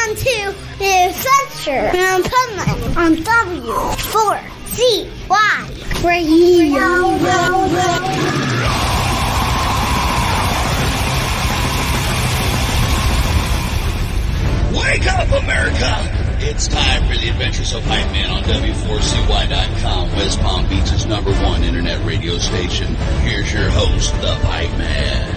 on to the Adventures of Pipeman on W4CY Radio. Wake up, America! It's time for the Adventures of Pipeman on W4CY.com, West Palm Beach's #1 internet radio station. Here's your host, the Pipeman.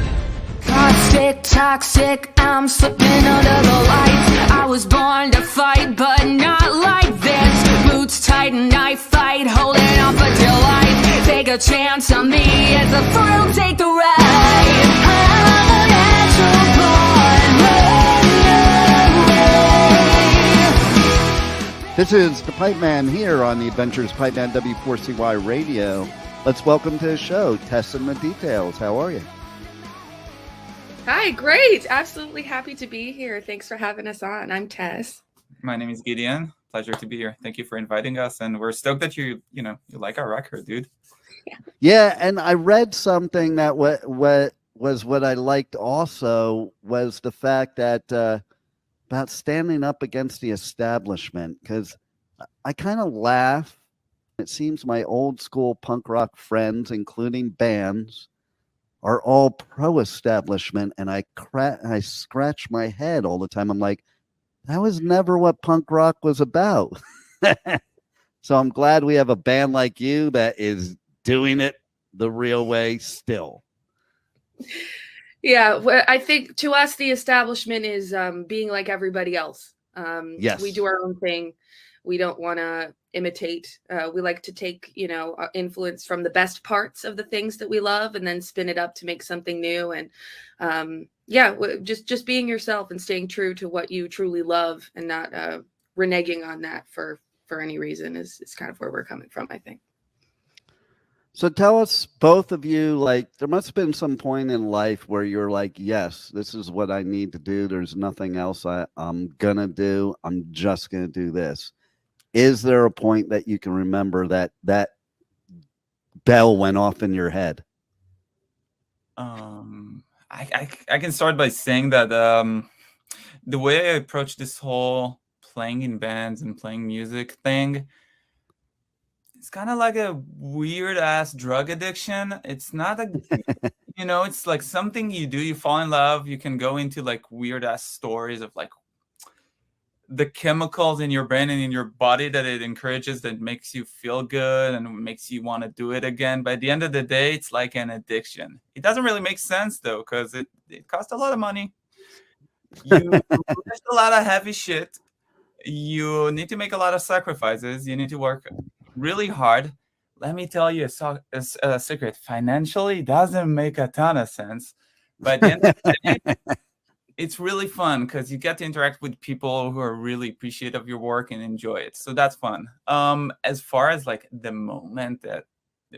Toxic, I'm slipping under the lights. I was born to fight, but not like this. Boots tight and I fight, holding on for dear life. Take a chance on me as the thrill take the ride. I'm a natural born runaway. This is the Pipeman here on the Adventures of Pipeman W4CY Radio. Let's welcome to the show, Tess The Details. How are you? Hi, great. Absolutely happy to be here. Thanks for having us on. I'm Tess. My name is Gideon. Pleasure to be here. Thank you for inviting us. And we're stoked that you like our record, dude. Yeah, and I read something that what I liked also was the fact that about standing up against the establishment, because I kind of laugh. It seems my old school punk rock friends, including bands, are all pro-establishment, and I scratch my head all the time. I'm like, that was never what punk rock was about. So I'm glad we have a band like you that is doing it the real way still. Yeah, well, I think to us, the establishment is being like everybody else. Yes. We do our own thing. We don't want to imitate. We like to take, influence from the best parts of the things that we love and then spin it up to make something new. And just being yourself and staying true to what you truly love and not reneging on that for any reason is kind of where we're coming from, I think. So tell us, both of you, like, there must have been some point in life where you're like, yes, this is what I need to do. There's nothing else I'm going to do. I'm just going to do this. Is there a point that you can remember that bell went off in your head? I can start by saying that the way I approach this whole playing in bands and playing music thing, it's kind of like a weird ass drug addiction. It's not it's like something you do, you fall in love, you can go into like weird ass stories of like the chemicals in your brain and in your body that it encourages, that makes you feel good and makes you want to do it again. But at the end of the day, it's like an addiction. It doesn't really make sense though, because it costs a lot of money. You lift a lot of heavy shit. You need to make a lot of sacrifices. You need to work really hard. Let me tell you a secret. Financially, it doesn't make a ton of sense. But at the end of the day, it's really fun because you get to interact with people who are really appreciative of your work and enjoy it. So that's fun. As far as like the moment that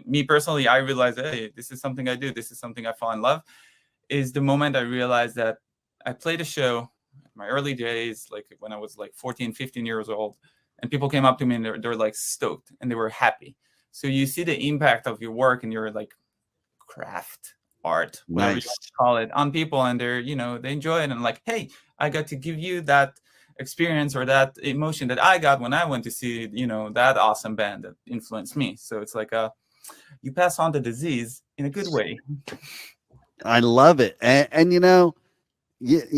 me personally, I realized, hey, this is something I do. This is something I fall in love, is the moment I realized that I played a show in my early days, like when I was like 14, 15 years old, and people came up to me and they're like stoked and they were happy. So you see the impact of your work and your like craft, art, whatever you want to call it, on people, and they enjoy it, and like, hey, I got to give you that experience or that emotion that I got when I went to see that awesome band that influenced me. So it's like you pass on the disease in a good way. I love it. And you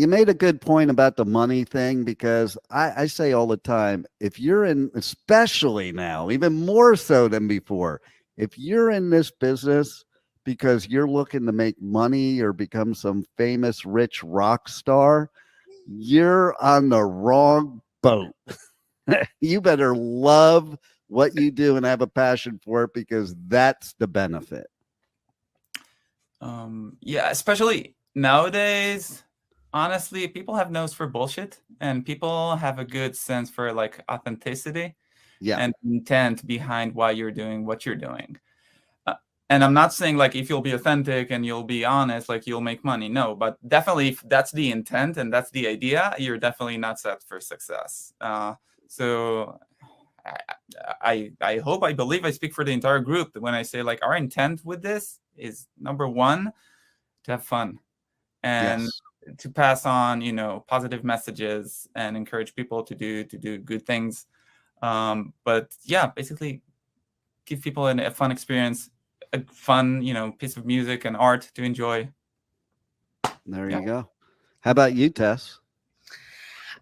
made a good point about the money thing, because I say all the time, if you're in, especially now, even more so than before, if you're in this business because you're looking to make money or become some famous rich rock star, you're on the wrong boat. You better love what you do and have a passion for it, because that's the benefit. Especially nowadays, honestly, people have nose for bullshit, and people have a good sense for like authenticity and intent behind why you're doing what you're doing. And I'm not saying like if you'll be authentic and you'll be honest, like you'll make money. No, but definitely if that's the intent and that's the idea, you're definitely not set for success. So I hope, I believe I speak for the entire group when I say like our intent with this is, number one, to have fun. And to pass on, positive messages and encourage people to do good things. But yeah, basically give people a fun experience, a fun, piece of music and art to enjoy. There you go. How about you, Tess?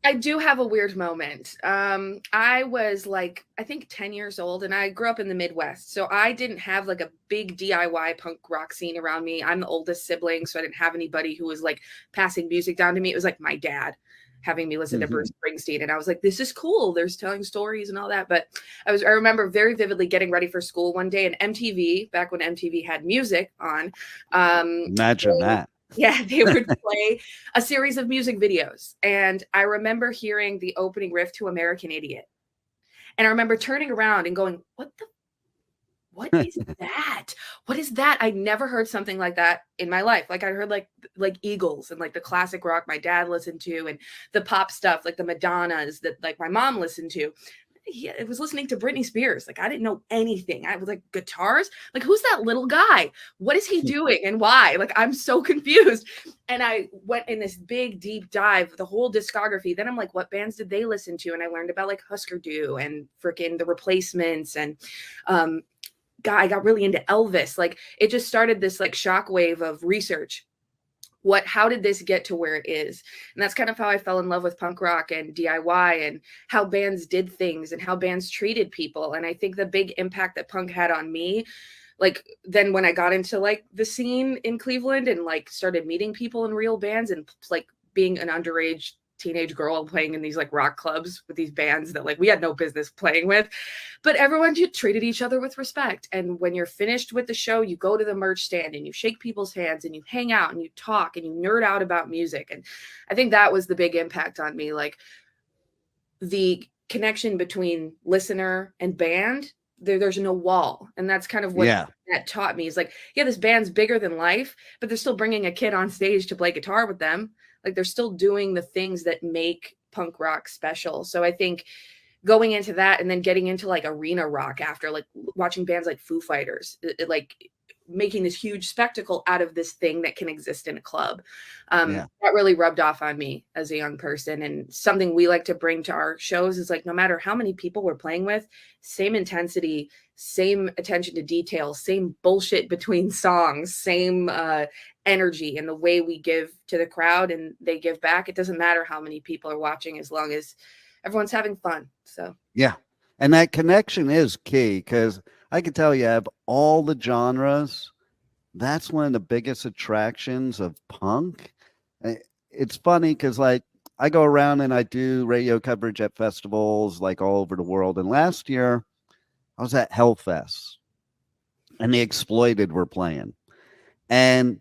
I do have a weird moment. I was like, I think 10 years old, and I grew up in the Midwest. So I didn't have like a big DIY punk rock scene around me. I'm the oldest sibling, so I didn't have anybody who was like passing music down to me. It was like my dad having me listen to Bruce Springsteen. And I was like, this is cool. There's telling stories and all that. But I remember very vividly getting ready for school one day, and MTV, back when MTV had music on. Imagine that. Yeah, they would play a series of music videos. And I remember hearing the opening riff to American Idiot. And I remember turning around and going, what is that? What is that? I never heard something like that in my life. Like I heard like Eagles and like the classic rock my dad listened to, and the pop stuff, like the Madonnas that like my mom listened to. It was listening to Britney Spears. Like I didn't know anything. I was like, guitars? Like, who's that little guy? What is he doing and why? Like, I'm so confused. And I went in this big, deep dive, the whole discography. Then I'm like, what bands did they listen to? And I learned about like Husker Du and freaking The Replacements. And I got really into Elvis. Like, it just started this like shockwave of research. How did this get to where it is? And that's kind of how I fell in love with punk rock and DIY and how bands did things and how bands treated people. And I think the big impact that punk had on me, like then when I got into like the scene in Cleveland and like started meeting people in real bands and like being an underage teenage girl playing in these like rock clubs with these bands that like we had no business playing with, but everyone just treated each other with respect. And when you're finished with the show, you go to the merch stand and you shake people's hands and you hang out and you talk and you nerd out about music. And I think that was the big impact on me, like the connection between listener and band. There's no wall. And that's kind of what that taught me is like, yeah, this band's bigger than life, but they're still bringing a kid on stage to play guitar with them. Like they're still doing the things that make punk rock special. So I think going into that and then getting into like arena rock after, like watching bands like Foo Fighters, like making this huge spectacle out of this thing that can exist in a club. That really rubbed off on me as a young person. And something we like to bring to our shows is like, no matter how many people we're playing with, same intensity, same attention to detail, same bullshit between songs, same energy and the way we give to the crowd and they give back. It doesn't matter how many people are watching as long as everyone's having fun. So yeah, and that connection is key, because I can tell you, of all the genres, that's one of the biggest attractions of punk. It's funny because like I go around and I do radio coverage at festivals like all over the world, and last year I was at Hellfest and the Exploited were playing. And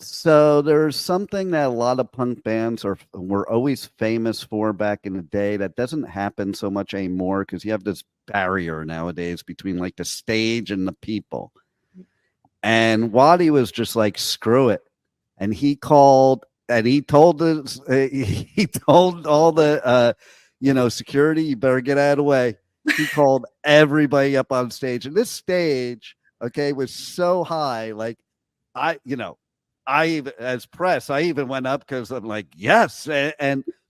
so there's something that a lot of punk bands were always famous for back in the day that doesn't happen so much anymore, because you have this barrier nowadays between like the stage and the people. And Waddy was just like, screw it. And he called and he told he told all the security, you better get out of the way. He called everybody up on stage, and this stage, was so high. Like I even, as press, I even went up because I'm like, yes.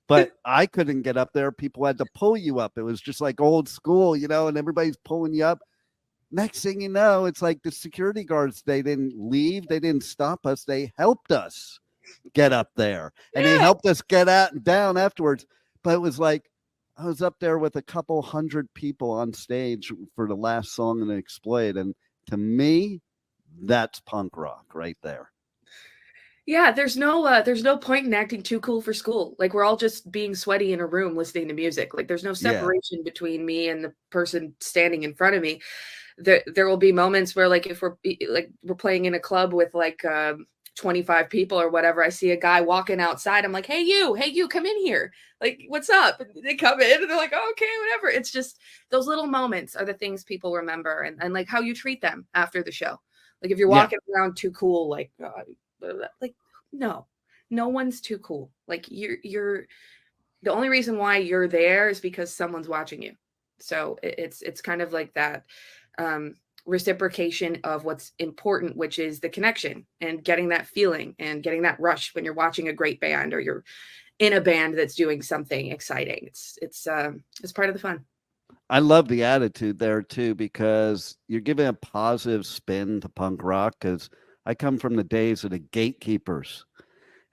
But I couldn't get up there. People had to pull you up. It was just like old school, and everybody's pulling you up. Next thing you know, it's like the security guards, they didn't leave. They didn't stop us. They helped us get up there, and they helped us get out and down afterwards. But it was like, I was up there with a couple hundred people on stage for the last song in the Exploit. And to me, that's punk rock right there. Yeah, there's no point in acting too cool for school. Like we're all just being sweaty in a room listening to music. Like there's no separation between me and the person standing in front of me. There will be moments where like if we're playing in a club with like 25 people or whatever, I see a guy walking outside. I'm like, hey you, come in here. Like, what's up? And they come in and they're like, oh, okay, whatever. It's just those little moments are the things people remember, and like how you treat them after the show. Like if you're walking around too cool, like no one's too cool. Like you're the only reason why you're there is because someone's watching you. So it's kind of like that. reciprocation of what's important, which is the connection and getting that feeling and getting that rush when you're watching a great band or you're in a band that's doing something exciting. It's part of the fun. I love the attitude there too, because you're giving a positive spin to punk rock. Because I come from the days of the Gatekeepers,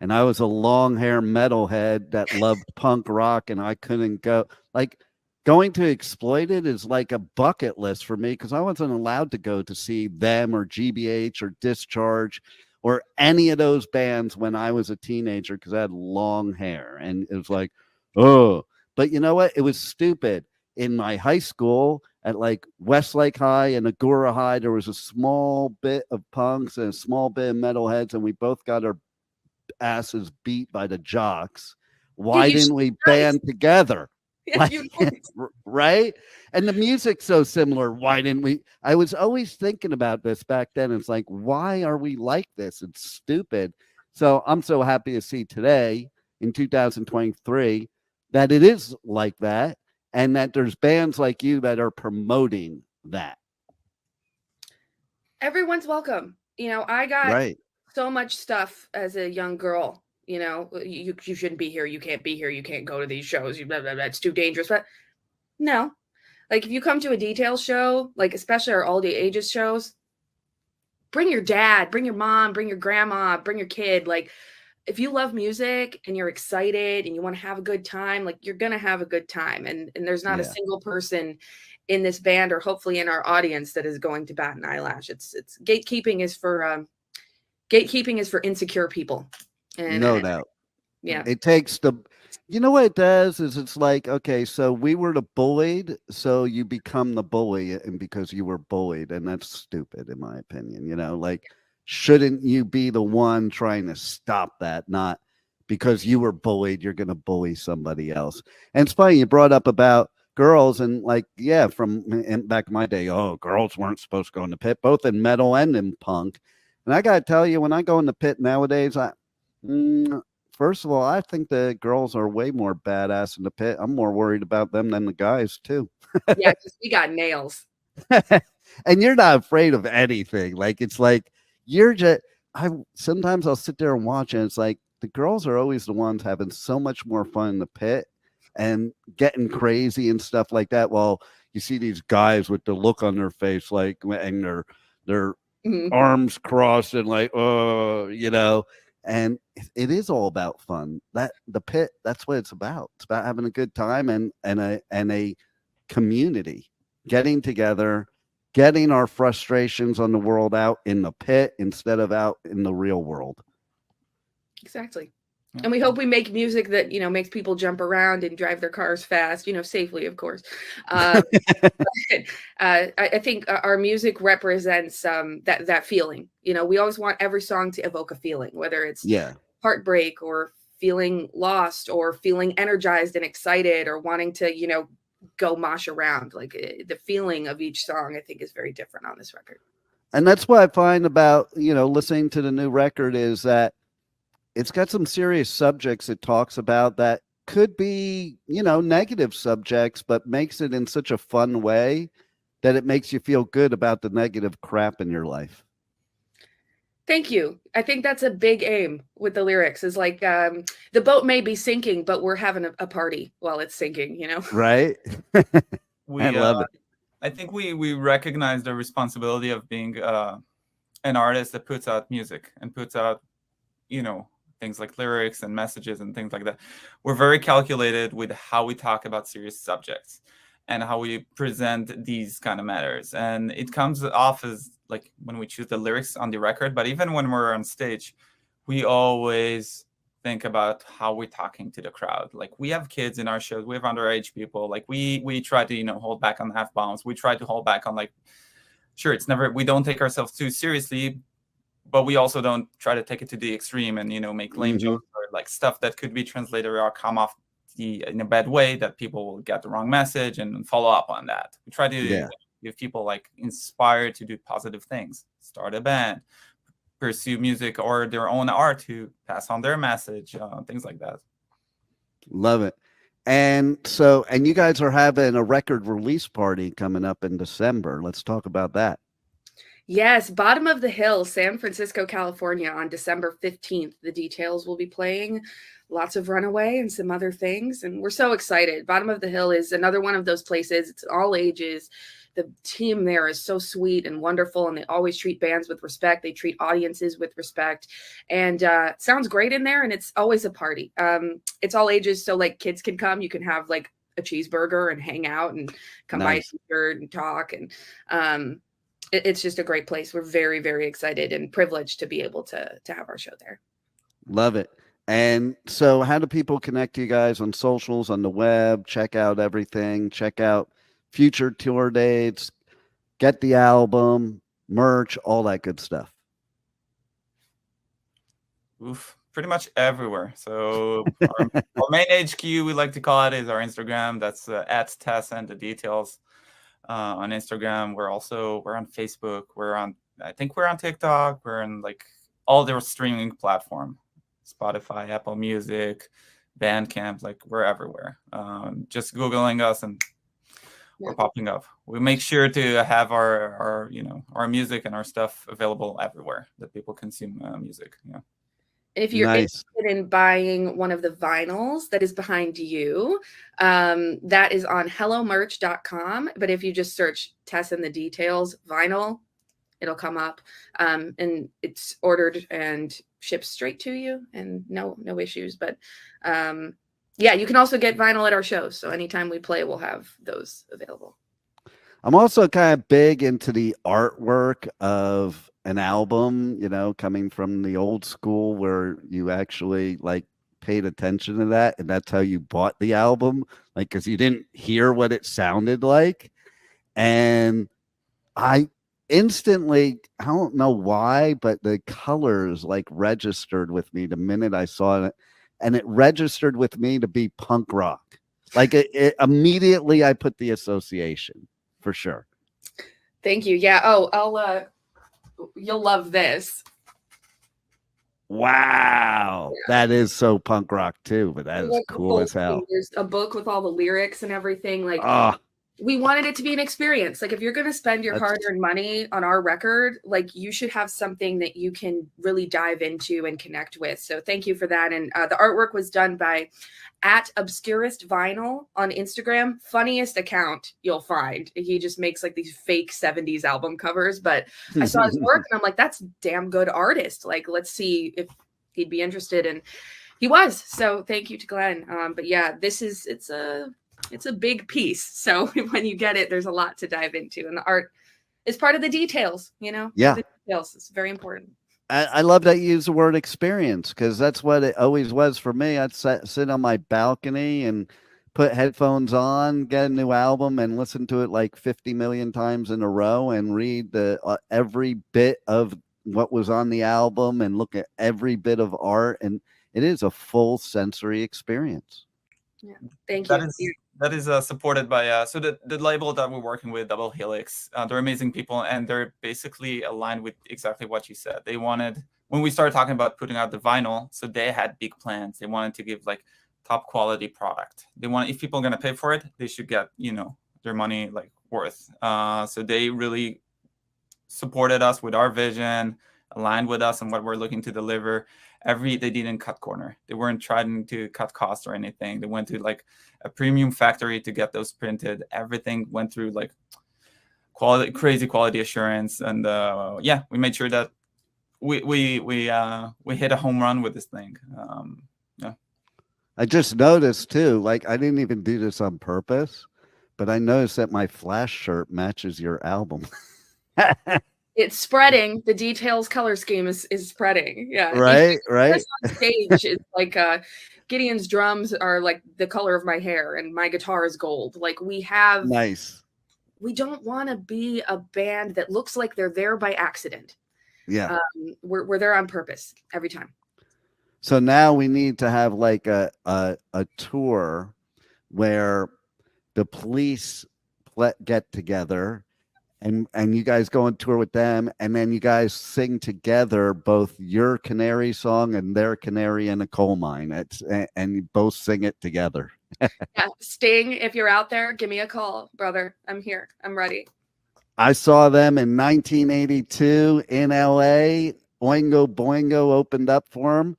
and I was a long hair metalhead that loved punk rock, and I couldn't go. Like, going to Exploited is like a bucket list for me, because I wasn't allowed to go to see them or GBH or Discharge or any of those bands when I was a teenager, because I had long hair, and it was like, oh. But you know what? It was stupid. In my high school at like Westlake High and Agora High, there was a small bit of punks and a small bit of metalheads, and we both got our asses beat by the jocks. Why didn't we band together? Yeah, Like, right? And the music's so similar. Why didn't we? I was always thinking about this back then. It's like, why are we like this? It's stupid. So I'm so happy to see today in 2023 that it is like that, and that there's bands like you that are promoting that. Everyone's welcome. I got Right. so much stuff as a young girl. You shouldn't be here. You can't be here. You can't go to these shows. Blah, blah, blah, it's too dangerous. But no, like if you come to a Details show, like especially our all day ages shows, bring your dad, bring your mom, bring your grandma, bring your kid. Like, if you love music and you're excited and you want to have a good time, like you're going to have a good time. And there's not a single person in this band or hopefully in our audience that is going to bat an eyelash. It's gatekeeping is for insecure people. No doubt. Yeah. It takes you know what it does is it's like, okay, so we were the bullied, so you become the bully, and because you were bullied, and that's stupid in my opinion, like, shouldn't you be the one trying to stop that? Not because you were bullied, you're going to bully somebody else. And it's funny, you brought up about girls, and like, yeah, from back in my day, girls weren't supposed to go in the pit, both in metal and in punk. And I got to tell you, when I go in the pit nowadays, first of all, I think the girls are way more badass in the pit. I'm more worried about them than the guys too. Yeah, because we got nails. And you're not afraid of anything. Like, it's like, sometimes I'll sit there and watch, and it's like the girls are always the ones having so much more fun in the pit and getting crazy and stuff like that. While you see these guys with the look on their face, like, and their arms crossed and like, and it is all about fun. That the pit, that's what it's about. It's about having a good time and a community, getting together, getting our frustrations on the world out in the pit instead of out in the real world. Exactly. And we hope we make music that, makes people jump around and drive their cars fast, safely, of course. I think our music represents that feeling. We always want every song to evoke a feeling, whether it's heartbreak or feeling lost or feeling energized and excited or wanting to, go mosh around. Like the feeling of each song, I think, is very different on this record. And that's what I find about, listening to the new record is that it's got some serious subjects it talks about that could be, negative subjects, but makes it in such a fun way that it makes you feel good about the negative crap in your life. Thank you. I think that's a big aim with the lyrics is like the boat may be sinking, but we're having a party while it's sinking, Right. I love it. I think we recognize the responsibility of being an artist that puts out music and puts out, things like lyrics and messages and things like that. We're very calculated with how we talk about serious subjects and how we present these kind of matters. And it comes off as like when we choose the lyrics on the record, but even when we're on stage, we always think about how we're talking to the crowd. Like we have kids in our shows, we have underage people. Like we try to, hold back on F-bombs. We try to hold back on we don't take ourselves too seriously, but we also don't try to take it to the extreme and, make lame jokes or like stuff that could be translated or come off in a bad way that people will get the wrong message and follow up on that. We try to give people like inspired to do positive things, start a band, pursue music or their own art to pass on their message, things like that. Love it. And you guys are having a record release party coming up in December. Let's talk about that. Yes, Bottom of the Hill, San Francisco, California on December 15th. The Details will be playing, lots of Runaway and some other things. And we're so excited. Bottom of the Hill is another one of those places. It's all ages. The team there is so sweet and wonderful, and they always treat bands with respect. They treat audiences with respect, and sounds great in there. And it's always a party. It's all ages, so like kids can come. You can have like a cheeseburger and hang out and come by a t-shirt and talk. And it's just a great place. We're very, very excited and privileged to be able to have our show there. Love it. And so how do people connect to you guys on socials, on the web, check out everything, check out future tour dates, get the album, merch, all that good stuff? Oof, pretty much everywhere. So our main HQ, we like to call it, is our Instagram. That's at Tess The Details. On Instagram, we're on Facebook, I think we're on TikTok, we're on like all their streaming platform, Spotify, Apple Music, Bandcamp, like we're everywhere. Just Googling us and we're popping up. We make sure to have our music and our stuff available everywhere that people consume music. Yeah. If you're interested in buying one of the vinyls that is behind you, that is on hellomerch.com. But if you just search Tess and the Details vinyl, it'll come up, and it's ordered and shipped straight to you, and no issues. But yeah, you can also get vinyl at our shows. So anytime we play, we'll have those available. I'm also kind of big into the artwork of an album, coming from the old school where you actually like paid attention to that. And that's how you bought the album, like, because you didn't hear what it sounded like. And I instantly, I don't know why, but the colors like registered with me the minute I saw it. And it registered with me to be punk rock. Like it immediately I put the association for sure. Thank you. Yeah. Oh, you'll love this. Wow. Yeah. That is so punk rock too, but that is cool as hell. There's a book with all the lyrics and everything. Like, we wanted it to be an experience. Like, if you're going to spend your hard-earned money on our record, like, you should have something that you can really dive into and connect with. So thank you for that. And the artwork was done by @obscuristvinyl on Instagram. Funniest account you'll find. He just makes like these fake 70s album covers. But I saw his work and I'm like, that's a damn good artist. Like, let's see if he'd be interested. And he was. So thank you to Glenn. But yeah, it's a big piece. So when you get it, there's a lot to dive into. And the art is part of the details, Yeah. The details. It's very important. I love that you use the word experience, because that's what it always was for me. I'd sit on my balcony and put headphones on, get a new album and listen to it like 50 million times in a row and read the every bit of what was on the album and look at every bit of art. And it is a full sensory experience. Yeah. Thank you. That is supported by so the label that we're working with, Double Helix. They're amazing people, and they're basically aligned with exactly what you said. They wanted, when we started talking about putting out the vinyl, so they had big plans. They wanted to give like top quality product. They want, if people are gonna pay for it, they should get their money like worth. So they really supported us with our vision, aligned with us and what we're looking to deliver. They didn't cut corner. They weren't trying to cut costs or anything. They went to like a premium factory to get those printed. Everything went through like crazy quality assurance. And we made sure that we hit a home run with this thing. I just noticed too, like I didn't even do this on purpose, but I noticed that my Flash shirt matches your album. It's spreading. The Details color scheme is spreading. Yeah. Right. On stage, it's like Gideon's drums are like the color of my hair and my guitar is gold. Like we don't want to be a band that looks like they're there by accident. Yeah. We're there on purpose every time. So now we need to have like a tour where the Police get together and you guys go on tour with them, and then you guys sing together both your Canary song and their Canary in a Coal Mine. And you both sing it together. Yeah, Sting, if you're out there, give me a call, brother. I'm here. I'm ready. I saw them in 1982 in LA. Oingo Boingo opened up for them.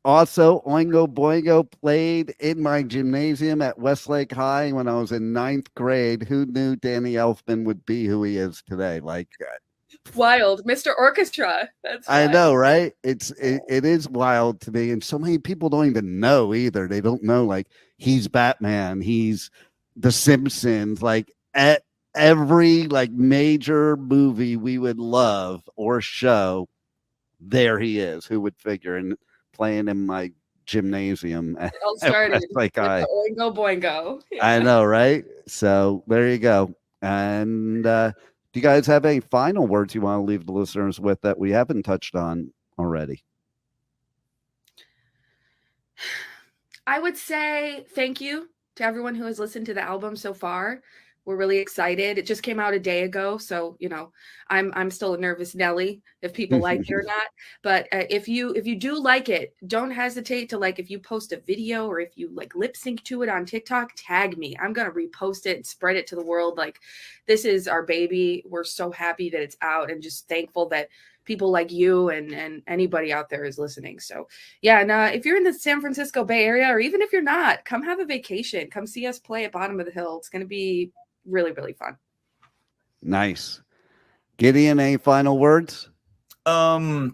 Also, Oingo Boingo played in my gymnasium at Westlake High when I was in 9th grade. Who knew Danny Elfman would be who he is today? Like, Wild, Mr. Orchestra. That's I wild. know, right? It is wild to me, and so many people don't even know either. They don't know, like, he's Batman, he's The Simpsons, like at every like major movie we would love or show, there he is. Who would figure? And playing in my gymnasium. It all started like with the Oingo Boingo. Yeah. I know, right? So there you go. And do you guys have any final words you want to leave the listeners with that we haven't touched on already? I would say thank you to everyone who has listened to the album so far. We're really excited. It just came out a day ago, so I'm still a nervous Nelly if people like it or not. But if you do like it, don't hesitate to, like, if you post a video or if you like lip sync to it on TikTok, tag me. I'm gonna repost it and spread it to the world. Like, this is our baby. We're so happy that it's out and just thankful that people like you and anybody out there is listening. So yeah, and if you're in the San Francisco Bay Area, or even if you're not, come have a vacation. Come see us play at Bottom of the Hill. It's gonna be really, really fun. Nice. Gideon, any final words? Yeah,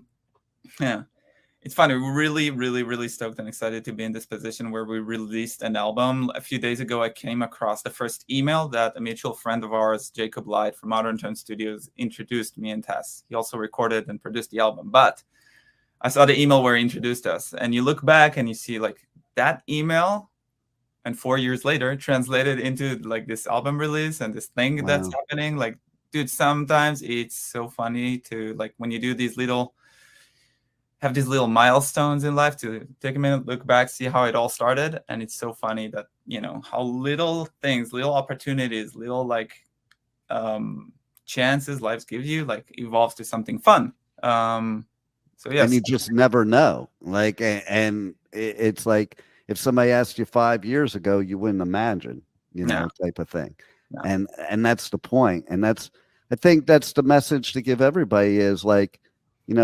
it's funny. We're really, really, really stoked and excited to be in this position where we released an album. A few days ago, I came across the first email that a mutual friend of ours, Jacob Light from Modern Tone Studios, introduced me and Tess. He also recorded and produced the album, but I saw the email where he introduced us, and you look back and you see like that email, and 4 years later translated into like this album release and this thing that's happening. Like, dude, sometimes it's so funny to, like, when you do these have these little milestones in life, to take a minute, look back, see how it all started. And it's so funny that, how little things, little opportunities, little like chances lives give you, like, evolves to something fun. So yes. And you just never know. Like, and it's like, if somebody asked you 5 years ago, you wouldn't imagine, type of thing. No. And that's the point. And I think that's the message to give everybody is, like,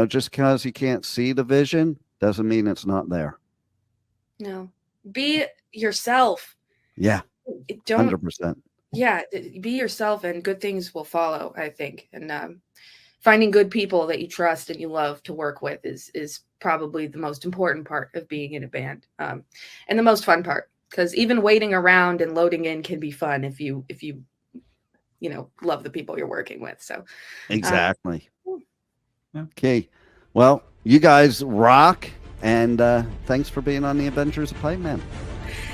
just because you can't see the vision doesn't mean it's not there. No. Be yourself. Yeah. 100%. Yeah. Be yourself and good things will follow, I think. And finding good people that you trust and you love to work with is probably the most important part of being in a band, and the most fun part, because even waiting around and loading in can be fun if you love the people you're working with. So exactly. Okay, well, you guys rock, and thanks for being on the Adventures of Pipeman.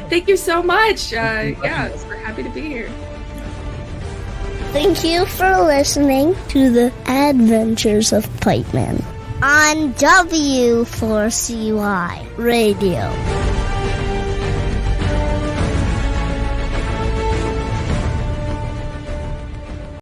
Thank you so much. We're happy to be here. Thank you for listening to the Adventures of Pipeman on W4CY Radio.